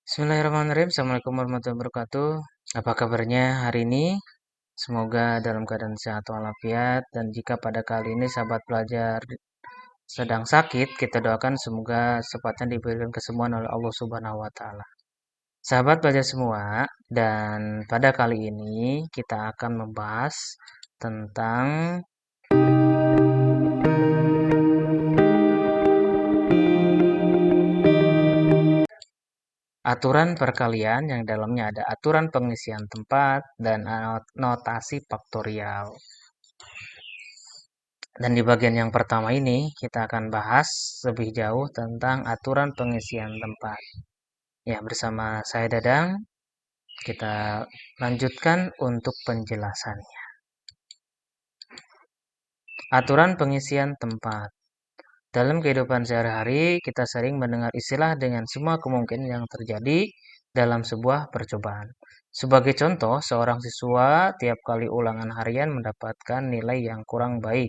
Bismillahirrahmanirrahim. Assalamualaikum warahmatullahi wabarakatuh. Apa kabarnya hari ini? Semoga dalam keadaan sehat walafiat. Dan jika pada kali ini sahabat pelajar sedang sakit, kita doakan semoga cepatnya diberikan kesembuhan oleh Allah Subhanahu wa Ta'ala. Sahabat pelajar semua, dan pada kali ini kita akan membahas tentang aturan perkalian yang dalamnya ada aturan pengisian tempat dan notasi faktorial. Dan di bagian yang pertama ini kita akan bahas lebih jauh tentang aturan pengisian tempat. Ya, bersama saya Dadang, kita lanjutkan untuk penjelasannya. Aturan pengisian tempat. Dalam kehidupan sehari-hari, kita sering mendengar istilah dengan semua kemungkinan yang terjadi dalam sebuah percobaan. Sebagai contoh, seorang siswa tiap kali ulangan harian mendapatkan nilai yang kurang baik.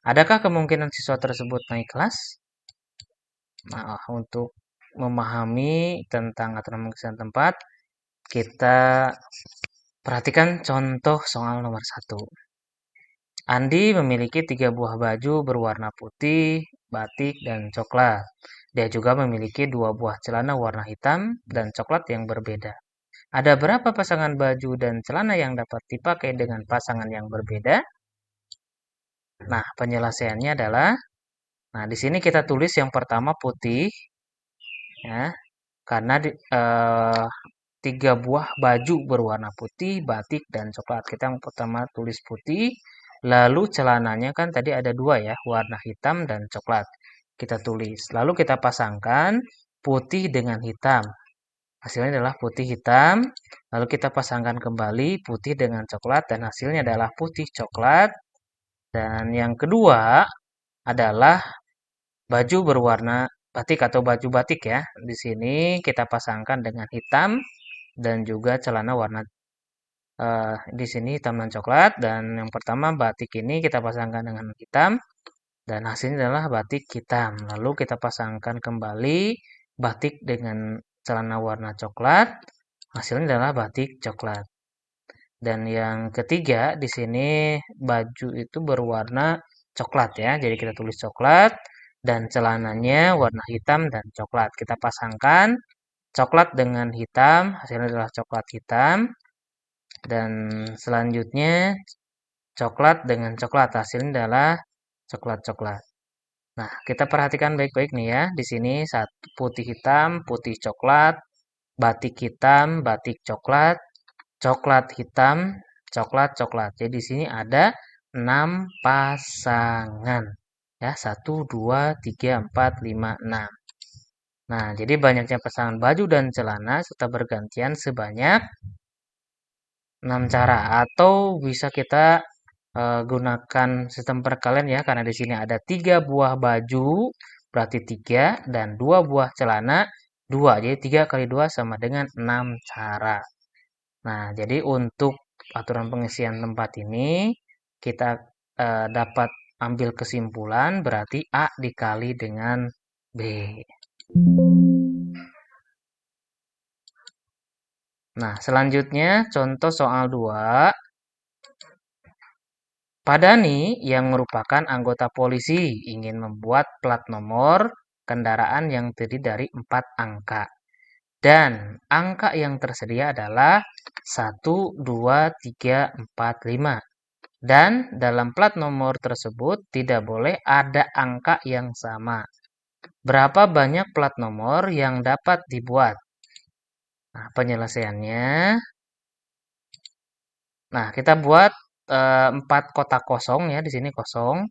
Adakah kemungkinan siswa tersebut naik kelas? Nah, untuk memahami tentang aturan pengisian tempat, kita perhatikan contoh soal nomor 1. Andi memiliki 3 buah baju berwarna putih, batik, dan coklat. Dia juga memiliki 2 buah celana warna hitam dan coklat yang berbeda. Ada berapa pasangan baju dan celana yang dapat dipakai dengan pasangan yang berbeda? Nah, penyelesaiannya adalah, nah di sini kita tulis yang pertama putih, ya, karena 3 buah baju berwarna putih, batik, dan coklat. Kita yang pertama tulis putih, lalu celananya kan tadi ada 2 ya, warna hitam dan coklat. Kita tulis, lalu kita pasangkan putih dengan hitam. Hasilnya adalah putih hitam, lalu kita pasangkan kembali putih dengan coklat, dan hasilnya adalah putih coklat. Dan yang kedua adalah baju berwarna batik atau baju batik ya. Di sini kita pasangkan dengan hitam dan juga celana warna di sini hitam dan coklat. Dan yang pertama batik ini kita pasangkan dengan hitam dan hasilnya adalah batik hitam. Lalu kita pasangkan kembali batik dengan celana warna coklat. Hasilnya adalah batik coklat. Dan yang ketiga di sini baju itu berwarna coklat ya. Jadi kita tulis coklat dan celananya warna hitam dan coklat. Kita pasangkan coklat dengan hitam, hasilnya adalah coklat hitam. Dan selanjutnya coklat dengan coklat, hasilnya adalah coklat-coklat. Nah, kita perhatikan baik-baik nih ya. Di sini satu putih hitam, putih coklat, batik hitam, batik coklat, coklat hitam, coklat coklat. Jadi di sini ada 6 pasangan. Ya, 1, 2, 3, 4, 5, 6. Nah, jadi banyaknya pasangan baju dan celana serta bergantian sebanyak 6 cara atau bisa kita gunakan sistem perkalian ya karena di sini ada 3 buah baju berarti 3 dan 2 buah celana 2. Jadi 3 kali 2 sama dengan 6 cara. Nah, jadi untuk aturan pengisian tempat ini kita dapat ambil kesimpulan berarti A dikali dengan B. Nah, selanjutnya contoh soal 2. Padani yang merupakan anggota polisi ingin membuat plat nomor kendaraan yang terdiri dari 4 angka. Dan angka yang tersedia adalah 1, 2, 3, 4, 5. Dan dalam plat nomor tersebut tidak boleh ada angka yang sama. Berapa banyak plat nomor yang dapat dibuat? Nah, penyelesaiannya. Nah, kita buat 4 kotak kosong ya, di sini kosong.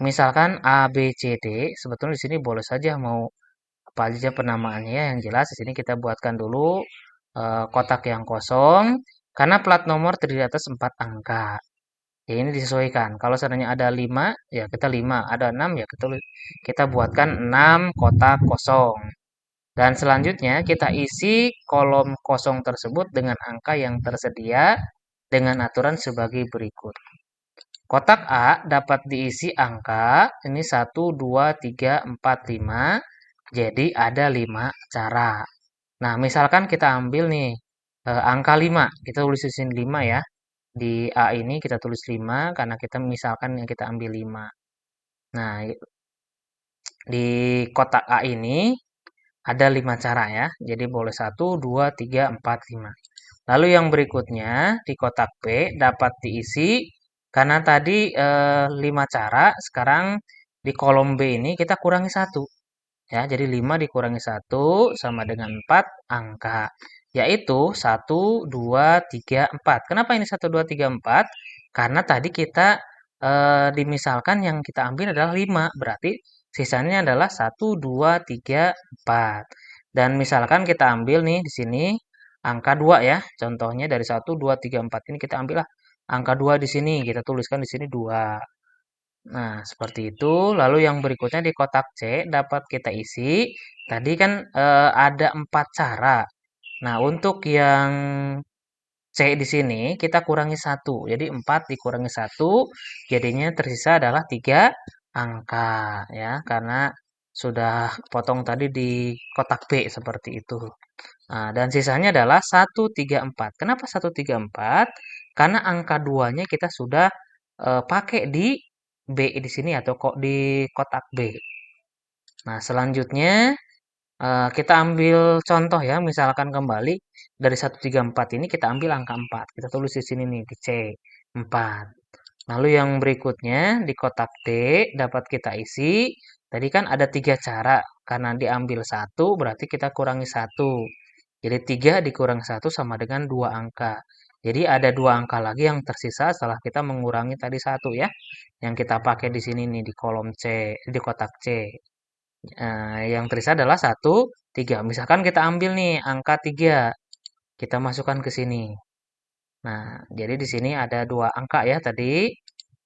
Misalkan A, B, C, D, sebetulnya di sini boleh saja mau apa aja penamaannya ya, yang jelas di sini kita buatkan dulu kotak yang kosong karena plat nomor terdiri atas 4 angka. Ya, ini disesuaikan. Kalau seandainya ada 5, ya kita 5, ada 6 ya kita buatkan 6 kotak kosong. Dan selanjutnya kita isi kolom kosong tersebut dengan angka yang tersedia dengan aturan sebagai berikut. Kotak A dapat diisi angka ini 1, 2, 3, 4, 5. Jadi ada 5 cara. Nah, misalkan kita ambil nih angka 5, kita tulis di sini 5 ya. Di A ini kita tulis 5 karena kita misalkan yang kita ambil 5. Nah, di kotak A ini ada 5 cara ya. Jadi boleh 1, 2, 3, 4, 5. Lalu yang berikutnya di kotak B dapat diisi karena tadi 5 cara, sekarang di kolom B ini kita kurangi 1. Ya, jadi 5 dikurangi 1 sama dengan 4 angka. Yaitu 1, 2, 3, 4. Kenapa ini 1, 2, 3, 4? Karena tadi kita dimisalkan yang kita ambil adalah 5. Berarti sisanya adalah 1, 2, 3, 4. Dan misalkan kita ambil nih di sini angka 2 ya. Contohnya dari 1, 2, 3, 4 ini kita ambillah angka 2 di sini. Kita tuliskan di sini 2. Nah, seperti itu. Lalu yang berikutnya di kotak C dapat kita isi. Tadi kan ada 4 cara. Nah, untuk yang C di sini kita kurangi 1. Jadi 4 dikurangi 1, jadinya tersisa adalah 3 angka ya, karena sudah potong tadi di kotak B seperti itu. Nah, dan sisanya adalah 1, 3, 4. Kenapa 1, 3, 4? Karena angka 2-nya kita sudah pakai di B di sini atau kok di kotak B. Nah, selanjutnya kita ambil contoh ya, misalkan kembali dari 1, 3, 4 ini kita ambil angka 4. Kita tulis di sini nih di C, 4. Lalu yang berikutnya di kotak D dapat kita isi. Tadi kan ada 3 cara. Karena diambil 1 berarti kita kurangi 1. Jadi 3 dikurang 1 sama dengan 2 angka. Jadi ada 2 angka lagi yang tersisa setelah kita mengurangi tadi 1 ya. Yang kita pakai di sini nih di kolom C, di kotak C. Yang tersisa adalah 1, 3. Misalkan kita ambil nih angka 3, kita masukkan ke sini. Nah, jadi di sini ada 2 angka ya tadi.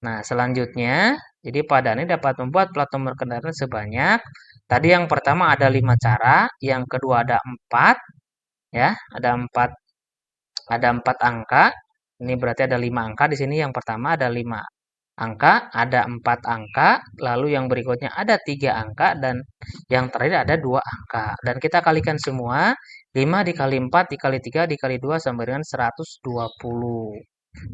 Nah, selanjutnya, jadi pada ini dapat membuat plat nomor kendaraan sebanyak. Tadi yang pertama ada 5 cara, yang kedua ada 4, ya, ada empat angka. Ini berarti ada 5 angka di sini. Yang pertama ada 5 angka, ada 4 angka, lalu yang berikutnya ada 3 angka, dan yang terakhir ada 2 angka. Dan kita kalikan semua, 5 dikali 4 dikali 3 dikali 2 sama dengan 120.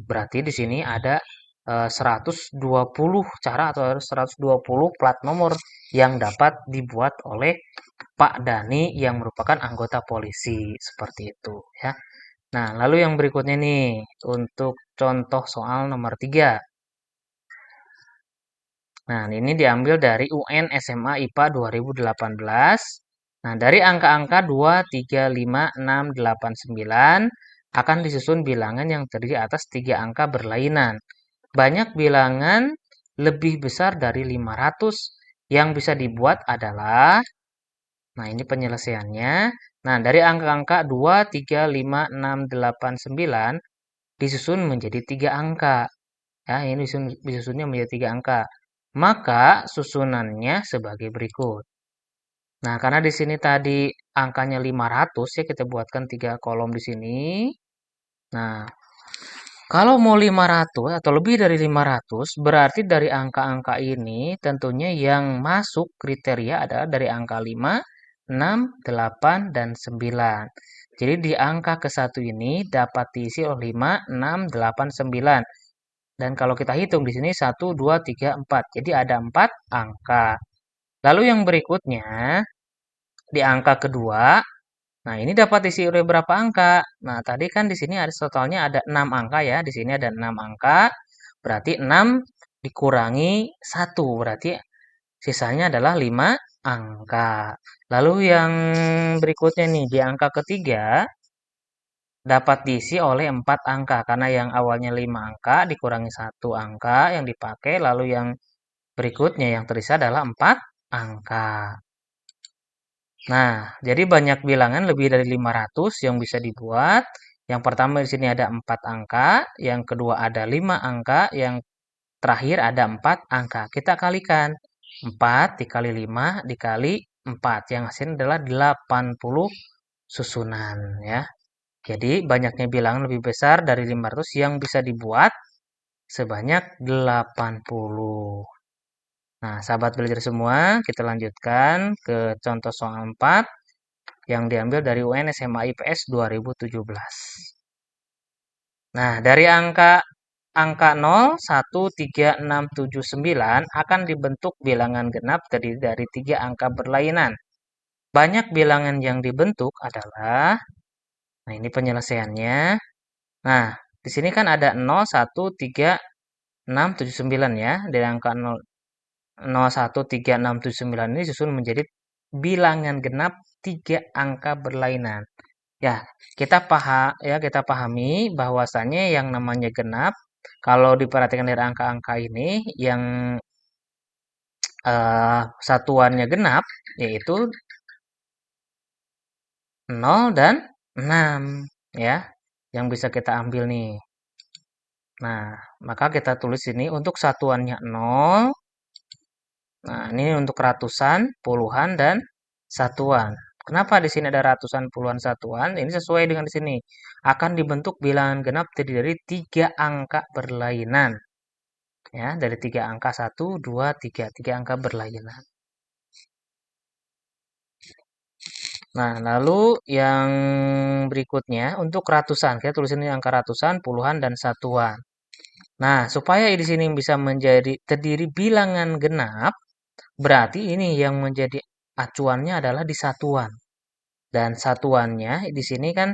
Berarti di sini ada 120 cara atau 120 plat nomor yang dapat dibuat oleh Pak Dani yang merupakan anggota polisi. Seperti itu ya. Nah, lalu yang berikutnya nih untuk contoh soal nomor 3. Nah, ini diambil dari UN SMA IPA 2018. Nah, dari angka-angka 2, 3, 5, 6, 8, 9 akan disusun bilangan yang terdiri atas 3 angka berlainan. Banyak bilangan lebih besar dari 500 yang bisa dibuat adalah, nah ini penyelesaiannya. Nah, dari angka-angka 2, 3, 5, 6, 8, 9 disusun menjadi 3 angka. Ya, ini disusunnya menjadi 3 angka. Maka susunannya sebagai berikut. Nah, karena di sini tadi angkanya 500 ya kita buatkan 3 kolom di sini. Nah, kalau mau 500 atau lebih dari 500 berarti dari angka-angka ini tentunya yang masuk kriteria adalah dari angka 5, 6, 8, dan 9. Jadi di angka ke-1 ini dapat diisi oleh 5, 6, 8, 9. Dan kalau kita hitung di sini 1, 2, 3, 4. Jadi ada 4 angka. Lalu yang berikutnya di angka kedua, nah ini dapat diisi oleh berapa angka? Nah, tadi kan di sini ada totalnya ada 6 angka ya. Di sini ada 6 angka. Berarti 6 dikurangi 1. Berarti sisanya adalah 5 angka. Lalu yang berikutnya nih di angka ketiga dapat diisi oleh 4 angka karena yang awalnya 5 angka dikurangi 1 angka yang dipakai, lalu yang berikutnya yang terisa adalah 4 angka. Nah, jadi banyak bilangan lebih dari 500 yang bisa dibuat. Yang pertama di sini ada 4 angka, yang kedua ada 5 angka, yang terakhir ada 4 angka. Kita kalikan. 4 dikali 5 dikali 4. Yang hasilnya adalah 80 susunan ya. Jadi banyaknya bilangan lebih besar dari 500 yang bisa dibuat sebanyak 80. Nah, sahabat belajar semua, kita lanjutkan ke contoh soal 4. yang diambil dari UN SMA IPS 2017. Nah, dari angka 0, 1, 3, 6, 7, 9 akan dibentuk bilangan genap terdiri dari 3 angka berlainan. Banyak bilangan yang dibentuk adalah, nah ini penyelesaiannya. Nah, di sini kan ada 0, 1, 3, 6, 7, 9 ya. Dari angka 0, 0, 1, 3, 6, 7, 9 ini disusun menjadi bilangan genap 3 angka berlainan. Ya, kita pahami bahwasannya yang namanya genap kalau diperhatikan dari angka-angka ini yang satuannya genap yaitu 0 dan 6 ya. Yang bisa kita ambil nih. Nah, maka kita tulis ini untuk satuannya 0. Nah, ini untuk ratusan, puluhan dan satuan. Kenapa di sini ada ratusan, puluhan, satuan? Ini sesuai dengan di sini. Akan dibentuk bilangan genap terdiri dari 3 angka berlainan. Ya, dari 3 angka 1, 2, 3. 3 angka berlainan. Nah, lalu yang berikutnya untuk ratusan. Kita tulis ini angka ratusan, puluhan, dan satuan. Nah, supaya di sini bisa menjadi terdiri bilangan genap, berarti ini yang menjadi acuannya adalah di satuan. Dan satuannya di sini kan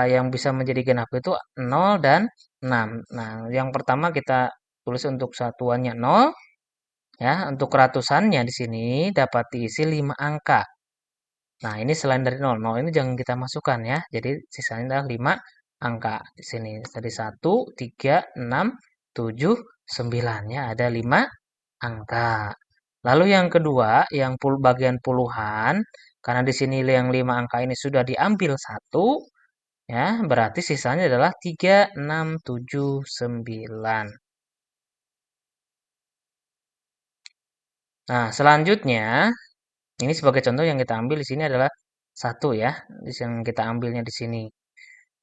yang bisa menjadi genap itu 0 dan 6. Nah, yang pertama kita tulis untuk satuannya 0 ya, untuk ratusannya di sini dapat diisi 5 angka. Nah, ini selain dari 0, 0 ini jangan kita masukkan ya. Jadi sisanya adalah 5 angka di sini. Tadi 1, 3, 6, 7, 9 ya, ada 5 angka. Lalu yang kedua, yang bagian puluhan, karena di sini yang 5 angka ini sudah diambil 1, ya, berarti sisanya adalah 3, 6, 7, 9. Nah, selanjutnya, ini sebagai contoh yang kita ambil di sini adalah 1 ya, yang kita ambilnya di sini.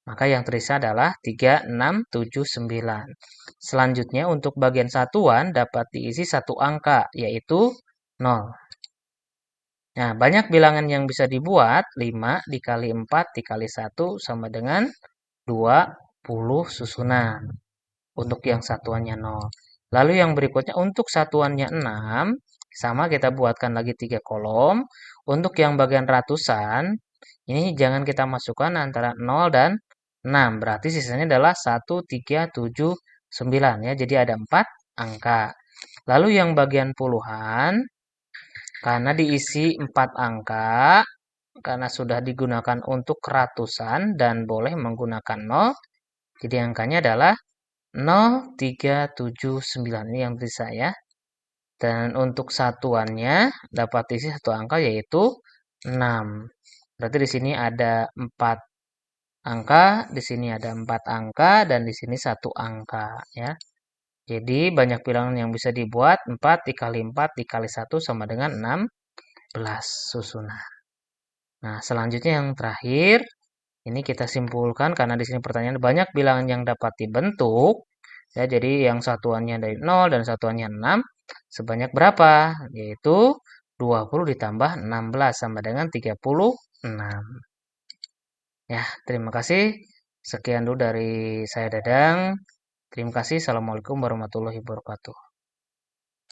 Maka yang terisa adalah 3, 6, 7, 9. Selanjutnya untuk bagian satuan dapat diisi satu angka, yaitu 0. Nah, banyak bilangan yang bisa dibuat, 5 dikali 4 dikali 1 sama dengan 20 susunan. Untuk yang satuannya 0. Lalu yang berikutnya untuk satuannya 6, sama kita buatkan lagi 3 kolom. Untuk yang bagian ratusan, ini jangan kita masukkan antara 0 dan 6. Berarti sisanya adalah 1, 3, 7, 9 ya. Jadi ada 4 angka. Lalu yang bagian puluhan, karena diisi 4 angka, karena sudah digunakan untuk ratusan dan boleh menggunakan 0, jadi angkanya adalah 0, 3, 7, 9. Ini yang bisa ya. Dan untuk satuannya dapat isi satu angka yaitu 6. Berarti di sini ada 4 angka, di sini ada 4 angka, dan di sini satu angka ya. Jadi banyak bilangan yang bisa dibuat, 4 dikali 4 dikali 1 sama dengan 16 susunan. Nah, selanjutnya yang terakhir, ini kita simpulkan karena di sini pertanyaan banyak bilangan yang dapat dibentuk. Ya, jadi yang satuannya dari 0 dan satuannya 6 sebanyak berapa? Yaitu 20 ditambah 16 sama dengan 36. Ya, terima kasih. Sekian dulu dari saya Dadang. Terima kasih. Assalamualaikum warahmatullahi wabarakatuh.